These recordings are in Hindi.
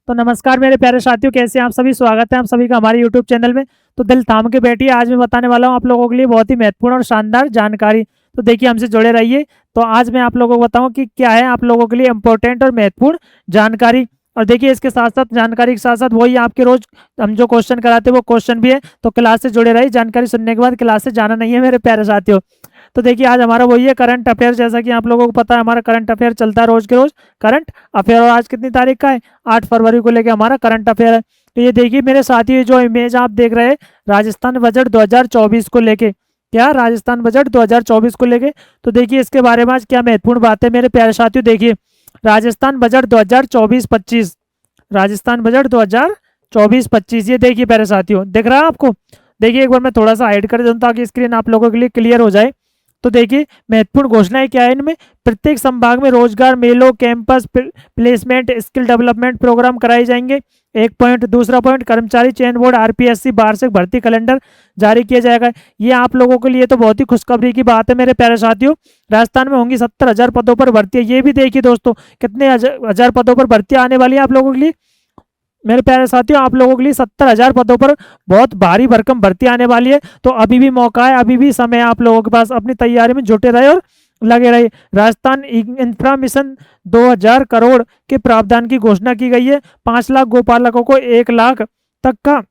तो नमस्कार मेरे प्यारे साथियों, कैसे हैं आप सभी। स्वागत है आप सभी का हमारे यूट्यूब चैनल में। तो दिल थाम के बैठिए, आज मैं बताने वाला हूं आप लोगों के लिए बहुत ही महत्वपूर्ण और शानदार जानकारी। तो देखिए, हमसे जुड़े रहिए। तो आज मैं आप लोगों को बताऊं कि क्या है आप लोगों के लिए इंपॉर्टेंट और महत्वपूर्ण जानकारी। और देखिए, इसके साथ साथ जानकारी के साथ साथ वही आपके रोज हम जो क्वेश्चन कराते हैं वो क्वेश्चन भी है। तो क्लास से जुड़े रहिए, जानकारी सुनने के बाद क्लास से जाना नहीं है मेरे प्यारे साथियों। तो देखिए, आज हमारा वही है करंट अफेयर। जैसा कि आप लोगों को पता है, हमारा करंट अफेयर चलता है रोज के रोज करंट अफेयर। और आज कितनी तारीख का है? 8 फरवरी को लेके हमारा करंट अफेयर है। तो ये देखिए मेरे साथी, जो इमेज आप देख रहे हैं राजस्थान बजट 2024 को लेके, क्या राजस्थान बजट 2024 को लेके। तो देखिए, इसके बारे में आज क्या महत्वपूर्ण बात है मेरे प्यारे साथियों। देखिए, राजस्थान बजट 2024-25, राजस्थान बजट 2024-25, ये देखिए प्यारे साथियों, दिख रहा है आपको? देखिए, एक बार मैं थोड़ा सा हाइड कर दूं ताकि स्क्रीन आप लोगों के लिए क्लियर हो जाए। तो देखिए, महत्वपूर्ण घोषणाएं क्या है इनमें। प्रत्येक संभाग में रोजगार मेलों, campus placement, skill development programme कराए जाएंगे। एक पॉइंट। दूसरा पॉइंट, कर्मचारी चयन बोर्ड आरपीएससी वार्षिक भर्ती कैलेंडर जारी किया जाएगा। ये आप लोगों के लिए तो बहुत ही खुशखबरी की बात है मेरे प्यारे साथियों। राजस्थान में होंगी 70,000 पदों पर भर्ती है। ये भी देखिए दोस्तों, कितने हजार पदों पर भर्ती आने वाली है आप लोगों के लिए मेरे प्यारे साथियों। आप लोगों के लिए 70,000 पदों पर बहुत भारी भरकम भर्ती आने वाली है। तो अभी भी मौका है, अभी भी समय है आप लोगों के पास। अपनी तैयारी में जुटे रहे और लगे रहे। राजस्थान इंफ्रा मिशन 2000 करोड़ के प्रावधान की घोषणा की गई है। 5 लाख गोपालकों को 1 लाख तक का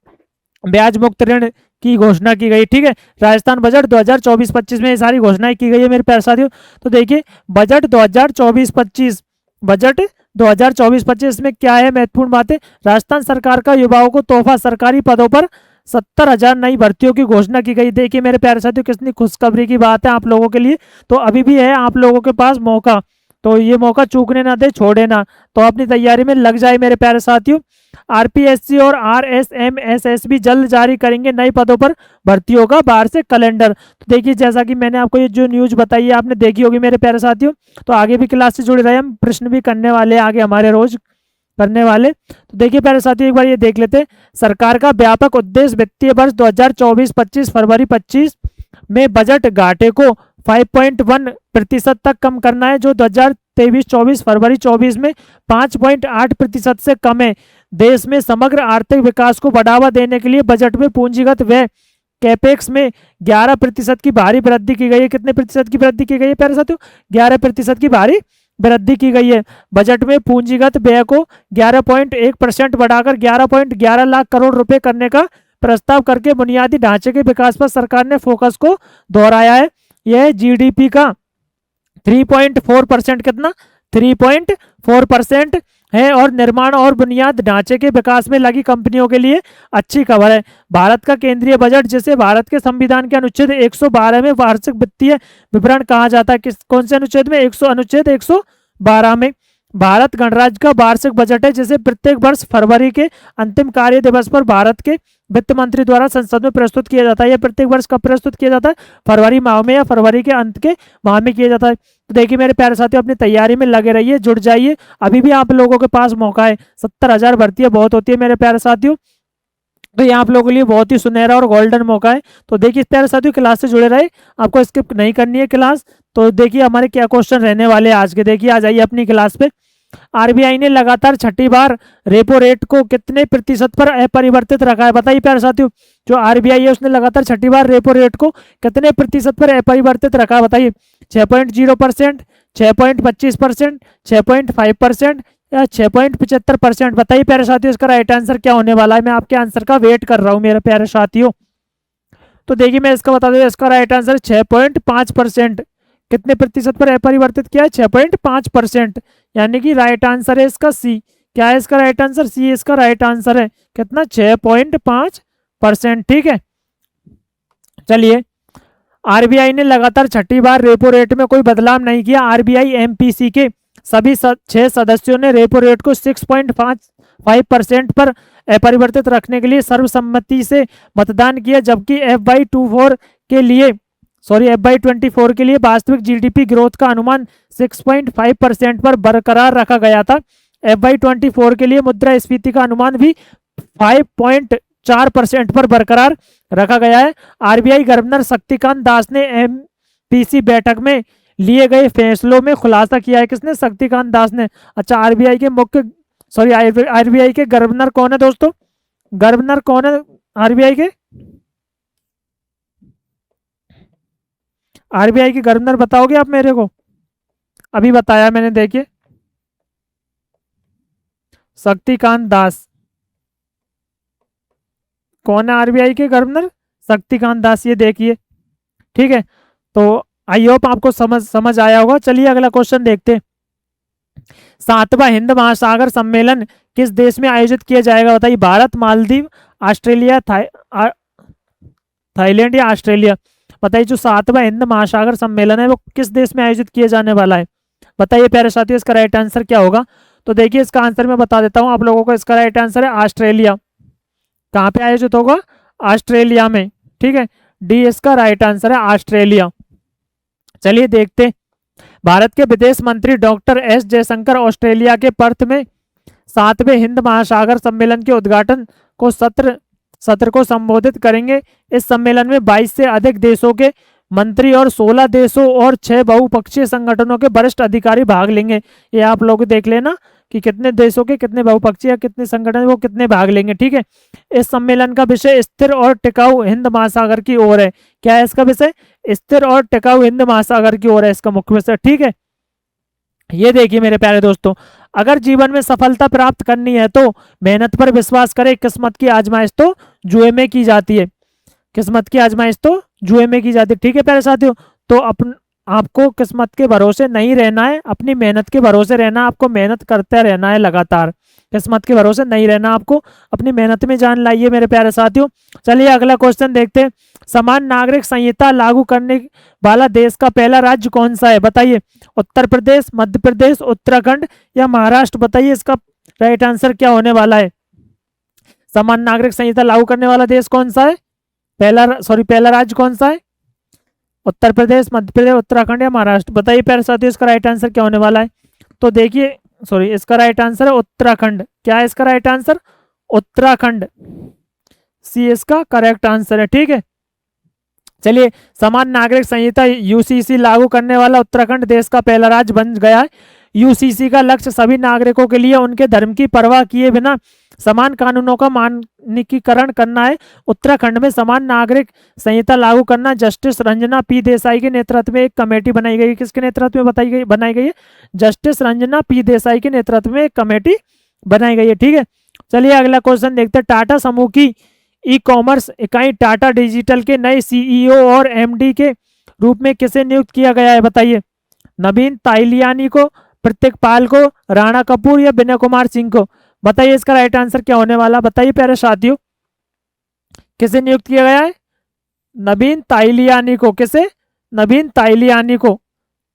ब्याज मुक्त ऋण की घोषणा की गई। ठीक है, राजस्थान बजट 2024-25 में ये सारी घोषणाएं की गई है मेरे प्यारे साथियों। तो देखिए, बजट 2024-25, बजट 2024-25 में क्या है महत्वपूर्ण बातें। राजस्थान सरकार का युवाओं को तोहफा, सरकारी पदों पर 70,000 नई भर्तियों की घोषणा की गई। देखिए मेरे प्यारे साथियों, कितनी खुशखबरी की बात है आप लोगों के लिए। तो अभी भी है आप लोगों के पास मौका, तो ये मौका चूकने ना दे, छोड़े ना। तो अपनी तैयारी में लग जाए मेरे प्यारे साथियों। आरपीएससी और आरएसएमएसएसबी जल्द जारी करेंगे नए पदों पर भर्तियों का वार्षिक कैलेंडर। तो देखिए, जैसा कि मैंने आपको ये जो न्यूज बताई है आपने देखी होगी मेरे प्यारे साथियों। तो आगे भी क्लास से जुड़े रहे, हम प्रश्न भी करने वाले हैं आगे हमारे रोज करने वाले। तो देखिए प्यारे साथियों, एक बार ये देख लेते हैं। सरकार का व्यापक उद्देश्य वित्तीय वर्ष 2024-25 फरवरी 25 में बजट घाटे को 5.1% तक कम करना है, जो 2023-24 फरवरी 24 में 5.8% से कम है। देश में समग्र आर्थिक विकास को बढ़ावा देने के लिए बजट में पूंजीगत व्यय कैपेक्स में 11% की भारी वृद्धि की गई है। कितने प्रतिशत की वृद्धि की गई है प्यारे साथियों? 11% की भारी वृद्धि की गई है। बजट में पूंजीगत व्यय को 11.1% बढ़ाकर 11.11 लाख करोड़ रुपए करने का प्रस्ताव करके बुनियादी ढांचे के विकास पर सरकार ने फोकस को दोहराया है। यह जीडीपी का 3.4%, कितना 3.4% है, और निर्माण और बुनियाद ढांचे के विकास में लगी कंपनियों के लिए अच्छी खबर है। भारत का केंद्रीय बजट, जिसे भारत के संविधान के अनुच्छेद 112 में वार्षिक वित्तीय विवरण कहा जाता है, किस कौन से अनुच्छेद में? अनुच्छेद 112 में भारत गणराज्य का वार्षिक बजट है, जिसे प्रत्येक वर्ष फरवरी के अंतिम कार्य दिवस पर भारत के वित्त मंत्री द्वारा संसद में प्रस्तुत किया जाता है। यह प्रत्येक वर्ष कब प्रस्तुत किया जाता है? फरवरी माह में या फरवरी के अंत के माह में किया जाता है। तो देखिए मेरे प्यारे साथियों, अपनी तैयारी में लगे रहिए, जुड़ जाइए, अभी भी आप लोगों के पास मौका है। 70,000 भर्तियां बहुत होती है मेरे प्यारे साथियों। तो ये आप लोगों के लिए बहुत ही सुनहरा और गोल्डन मौका है। तो देखिए प्यारे साथियों, क्लास से जुड़े रहे, आपको स्किप नहीं करनी है क्लास। तो देखिए हमारे क्या क्वेश्चन रहने वाले हैं आज के। देखिए आ जाइए अपनी क्लास पे। आरबीआई ने लगातार छठी बार रेपो रेट को कितने प्रतिशत पर अपरिवर्तित रखा है? बताइए प्यारे साथियों, जो आरबीआई है उसने लगातार छठी बार रेपो रेट को कितने प्रतिशत पर अपरिवर्तित रखा है? बताइए, 6.0%, 6.25%, 6.5% या 6.75%? बताइए प्यारे साथियों, इसका राइट आंसर क्या होने वाला है? मैं आपके आंसर का वेट कर रहा हूँ मेरे प्यारे साथियों। तो देखिए मैं इसका बता दूं, इसका राइट आंसर 6.5%। कितने प्रतिशत पर अपरिवर्तित किया है? 6.5%, यानी कि राइट आंसर है इसका सी। क्या है इसका राइट आंसर? सी इसका राइट आंसर है। कितना? 6.5%। ठीक है, चलिए। आरबीआई ने लगातार छठी बार रेपो रेट में कोई बदलाव नहीं किया। आरबीआई एमपीसी के सभी 6 सदस्यों ने रेपो रेट को 6.5% पर अपरिवर्तित रखने के लिए सर्वसम्मति से मतदान किया, जबकि FY24 के लिए FY24 के लिए वास्तविक जीडीपी ग्रोथ का अनुमान 6.5% पर बरकरार रखा गया था। FY24 के लिए मुद्रास्फीति का अनुमान भी 5.4% पर बरकरार रखा गया है। आरबीआई गवर्नर शक्तिकांत दास ने एमपीसी बैठक में लिए गए फैसलों में खुलासा किया है। किसने? शक्तिकांत दास ने। अच्छा, आरबीआई के मुख्य सॉरी आरबीआई के गवर्नर कौन है दोस्तों? गवर्नर कौन है आरबीआई के? आरबीआई के गवर्नर बताओगे आप मेरे को? अभी बताया मैंने, देखिए शक्तिकांत दास। कौन है आरबीआई के गवर्नर? शक्तिकांत दास, ये देखिए। ठीक है, तो आई होप आपको समझ आया होगा। चलिए अगला क्वेश्चन देखते हैं। 7वां हिंद महासागर सम्मेलन किस देश में आयोजित किया जाएगा? बताइए। भारत, मालदीव, ऑस्ट्रेलिया, थाईलैंड या ऑस्ट्रेलिया? बताइए, जो 7वां हिंद महासागर सम्मेलन है वो किस देश में आयोजित किया जाने वाला है? बताइए प्यारे साथियों, इसका राइट आंसर क्या होगा? तो देखिए इसका आंसर मैं बता देता हूं आप लोगों को। इसका राइट आंसर है ऑस्ट्रेलिया। कहाँ पे आयोजित होगा? ऑस्ट्रेलिया में। ठीक है, डी इसका राइट आंसर है, ऑस्ट्रेलिया। चलिए देखते। भारत के विदेश मंत्री डॉक्टर एस जयशंकर ऑस्ट्रेलिया के पर्थ में 7वें हिंद महासागर सम्मेलन के उद्घाटन को सत्र को संबोधित करेंगे। इस सम्मेलन में 22 से अधिक देशों के मंत्री और 16 देशों और 6 बहुपक्षीय संगठनों के वरिष्ठ अधिकारी भाग लेंगे। ये आप लोग देख लेना कि कितने देशों के, कितने बहुपक्षीय या कितने संगठन वो कितने भाग लेंगे। ठीक है, इस सम्मेलन का विषय स्थिर और टिकाऊ हिंद महासागर की ओर है। क्या है इसका विषय? स्थिर और टिकाऊ हिंद महासागर की ओर है इसका मुख्य विषय। ठीक है, ये देखिए मेरे प्यारे दोस्तों, अगर जीवन में सफलता प्राप्त करनी है तो मेहनत पर विश्वास करें। किस्मत की आजमाइश तो जुए में की जाती है। किस्मत की आजमाइश तो जुए में की जाती है। ठीक है प्यारे साथियों, तो आपको किस्मत के भरोसे नहीं रहना है, अपनी मेहनत के भरोसे रहना। आपको मेहनत करते रहना है लगातार, किस्मत के भरोसे नहीं रहना। आपको अपनी मेहनत में जान लाइए मेरे प्यारे साथियों। चलिए अगला क्वेश्चन देखते हैं। समान नागरिक संहिता लागू करने वाला देश का पहला राज्य कौन सा है? बताइए। उत्तर प्रदेश, मध्य प्रदेश, उत्तराखंड या महाराष्ट्र? बताइए इसका राइट आंसर क्या होने वाला है। समान नागरिक संहिता लागू करने वाला देश कौन सा है? पहला राज्य कौन सा है? उत्तर प्रदेश, मध्य प्रदेश, उत्तराखंड या महाराष्ट्र? बताइए प्यारे साथियों, इसका राइट आंसर क्या होने वाला है? तो देखिए, इसका राइट आंसर है उत्तराखंड। क्या है इसका राइट आंसर? उत्तराखंड, सी इसका करेक्ट आंसर है। ठीक है, चलिए, समान नागरिक संहिता यूसीसी लागू करने वाला उत्तराखंड देश का पहला राज्य बन गया है। यूसीसी का लक्ष्य सभी नागरिकों के लिए उनके धर्म की परवाह किए बिना समान कानूनों का मानकीकरण करना है। उत्तराखंड में समान नागरिक संहिता लागू करना जस्टिस रंजना पी देसाई के नेतृत्व में एक कमेटी बनाई गई। किसके नेतृत्व में बनाई गई है? जस्टिस रंजना पी देसाई के नेतृत्व में एक कमेटी बनाई गई है। ठीक है, चलिए अगला क्वेश्चन देखते हैं। टाटा समूह की ई कॉमर्स इकाई टाटा डिजिटल के नए सीईओ और एमडी के रूप में किसे नियुक्त किया गया है? बताइए। नवीन ताइलियानी को, प्रतीक पाल को, राणा कपूर या विनय कुमार सिंह को? बताइए इसका राइट आंसर क्या होने वाला? बताइए प्यारे साथियों, किसे नियुक्त किया गया है? नवीन ताइलियानी को। किसे? नवीन ताइलियानी को।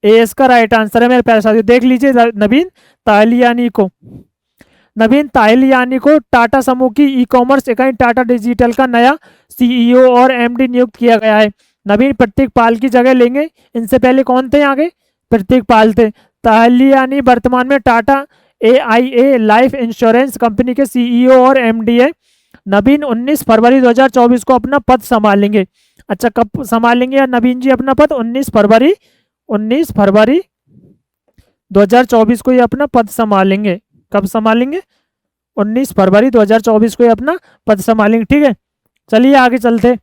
ए इसका राइट आंसर है मेरे प्यारे साथियों। देख लीजिए, नवीन ताइलियानी को। नवीन ताहिलियानी को टाटा समूह की ई कॉमर्स इकाई टाटा डिजिटल का नया सीईओ और एमडी नियुक्त किया गया है। नवीन प्रतीक पाल की जगह लेंगे। इनसे पहले कौन थे आगे? प्रतीक पाल थे। ताहिलियानी वर्तमान में Tata AIA life insurance company के सीईओ और एमडी है। नवीन 19 फरवरी 2024 को अपना पद संभालेंगे। अच्छा, कब संभालेंगे या नवीन जी अपना पद? 19 फरवरी 2024 को ये अपना पद संभालेंगे। कब संभालेंगे? 19 फरवरी 2024 को ये अपना पद संभालेंगे। ठीक है, चलिए आगे चलते।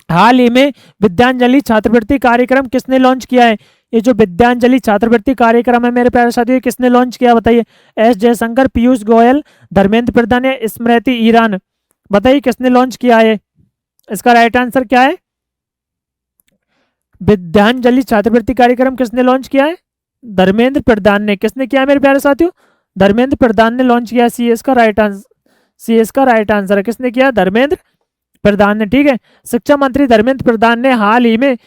हाल ही में विद्यांजलि छात्रवृत्ति कार्यक्रम किसने लॉन्च किया है? ये जो विद्यांजलि छात्रवृत्ति कार्यक्रम है मेरे प्यारे साथियों, किसने लॉन्च किया? बताइए। एस जयशंकर, पीयूष गोयल, धर्मेंद्र प्रधान या स्मृति ईरान? बताइए किसने लॉन्च किया है? इसका राइट आंसर क्या है? विद्यांजलि छात्रवृत्ति कार्यक्रम किसने लॉन्च किया है? धर्मेंद्र प्रधान ने। किसने किया मेरे प्यारे साथियों? धर्मेंद्र प्रधान ने लॉन्च किया। सी एस का राइट आंसर है। किसने किया? धर्मेंद्र प्रधान ने। ठीक है, शिक्षा मंत्री धर्मेंद्र प्रधान ने हाल ही में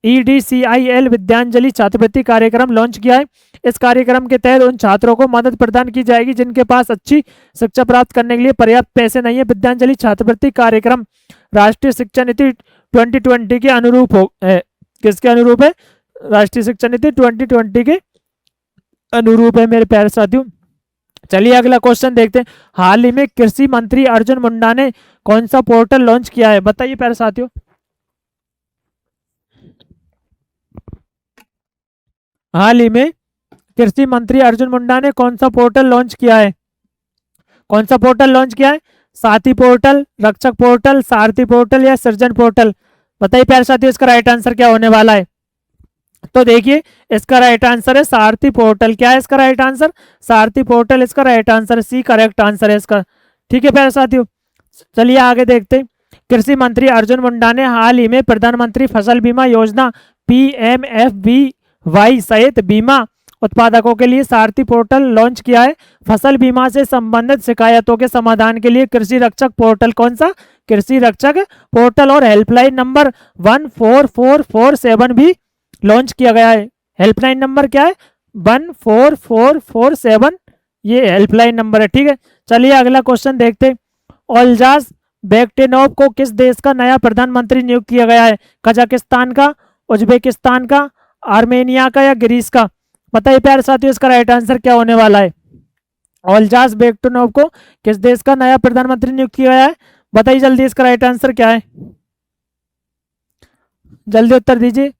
EDCIL विद्यांजलि छात्रवृत्ति कार्यक्रम लॉन्च किया है। इस कार्यक्रम के तहत उन छात्रों को मदद प्रदान की जाएगी जिनके पास अच्छी शिक्षा प्राप्त करने के लिए पर्याप्त पैसे नहीं है। विद्यांजलि छात्रवृत्ति कार्यक्रम राष्ट्रीय शिक्षा नीति 2020 के अनुरूप है। किसके अनुरूप है? राष्ट्रीय शिक्षा नीति 2020 के अनुरूप है मेरे प्यारे साथियों। चलिए अगला क्वेश्चन देखते हैं। हाल ही में कृषि मंत्री अर्जुन मुंडा ने कौन सा पोर्टल लॉन्च किया है? बताइए प्यारे साथियों। हाल ही में कृषि मंत्री अर्जुन मुंडा ने कौन सा पोर्टल लॉन्च किया है? कौन सा पोर्टल लॉन्च किया है? साथी पोर्टल, रक्षक पोर्टल, सारथी पोर्टल या सृजन पोर्टल? बताइए प्यारे साथियों इसका राइट आंसर क्या होने वाला है? तो देखिए इसका राइट आंसर है सारथी पोर्टल। क्या है इसका राइट आंसर? सारथी पोर्टल इसका right answer, C correct answer है इसका। ठीक है प्यारे साथियों, चलिए आगे देखते हैं। कृषि मंत्री अर्जुन मुंडा ने हाल ही में प्रधानमंत्री फसल बीमा योजना PMFBY सहित बीमा उत्पादकों के लिए सारथी पोर्टल लॉन्च किया है। फसल बीमा से संबंधित शिकायतों के समाधान के लिए कृषि रक्षक पोर्टल, कौन सा? कृषि रक्षक पोर्टल और हेल्पलाइन नंबर 14447 भी लॉन्च किया गया है। हेल्पलाइन नंबर क्या है? 14447, ये हेल्पलाइन नंबर है। ठीक है, चलिए अगला क्वेश्चन देखते हैं। ओल्जास बेक्टेनोव को किस देश का नया प्रधानमंत्री नियुक्त किया गया है? कजाकिस्तान का, उज्बेकिस्तान का, आर्मेनिया का या ग्रीस का? बताइए प्यारे साथियों इसका राइट आंसर क्या होने वाला है? ओल्जास बेक्टेनोव को किस देश का नया प्रधानमंत्री नियुक्त किया गया है? बताइए जल्दी इसका राइट आंसर क्या है? जल्दी उत्तर दीजिए।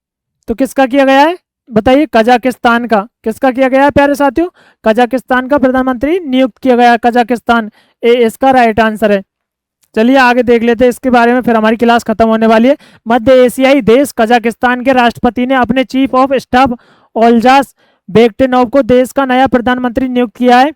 तो किसका किया गया है? बताइए। कजाकिस्तान का। किसका किया गया है प्यारे साथियों? कजाकिस्तान का प्रधानमंत्री नियुक्त किया गया है, कजाकिस्तान, ए इसका राइट आंसर है। चलिए आगे देख लेते हैं इसके बारे में, फिर हमारी क्लास खत्म होने वाली है। मध्य एशियाई देश कजाकिस्तान के राष्ट्रपति ने अपने चीफ ऑफ स्टाफ ओल्जास बेक्टेनोव को देश का नया प्रधानमंत्री नियुक्त किया है।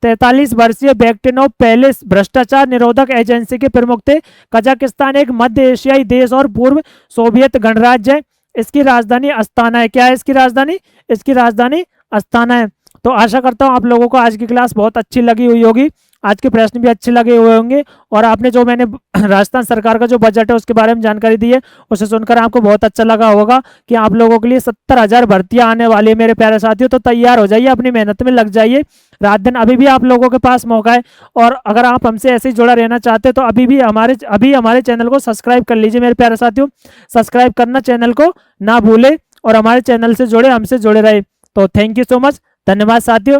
43 वर्षीय बेक्टेनोव पहले भ्रष्टाचार निरोधक एजेंसी के प्रमुख थे। कजाकिस्तान एक मध्य एशियाई देश और पूर्व सोवियत गणराज्य है। इसकी राजधानी अस्ताना है। क्या है इसकी राजधानी? इसकी राजधानी अस्ताना है। तो आशा करता हूँ आप लोगों को आज की क्लास बहुत अच्छी लगी हुई होगी, आज के प्रश्न भी अच्छे लगे हुए होंगे, और आपने जो मैंने राजस्थान सरकार का जो बजट है उसके बारे में जानकारी दी है उसे सुनकर आपको बहुत अच्छा लगा होगा कि आप लोगों के लिए 70,000 भर्तियां आने वाली है मेरे प्यारे साथियों। तो तैयार हो जाइए, अपनी मेहनत में लग जाइए, रात दिन अभी भी आप लोगों के पास मौका है। और अगर आप हमसे ऐसे ही जुड़ा रहना चाहते तो अभी हमारे चैनल को सब्सक्राइब कर लीजिए मेरे प्यारे साथियों। सब्सक्राइब करना चैनल को ना भूले और हमारे चैनल से जुड़े, हमसे जुड़े रहे। तो थैंक यू सो मच, धन्यवाद साथियों।